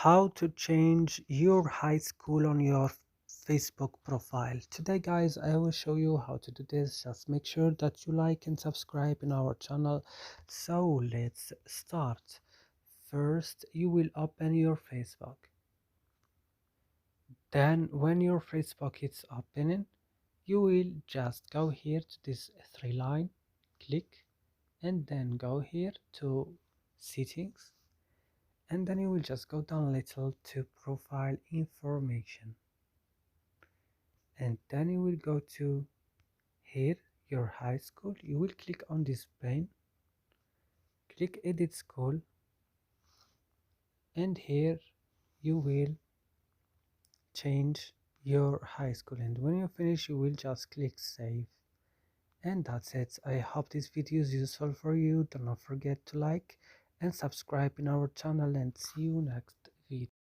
How to change your high school on your Facebook profile. Today guys, I will show you how to do this. Just make sure that you like and subscribe in our channel. So let's start. First you will open your Facebook. Then when your Facebook is opening, you will just go here to this three line, click, and then go here to settings, and then you will just go down a little to profile information, and then you will go to here your high school. You will click on this pane, click edit school, and here you will change your high school, and when you finish you will just click save. And that's it. I hope this video is useful for you. Do not forget to like and subscribe in our channel, and see you next video.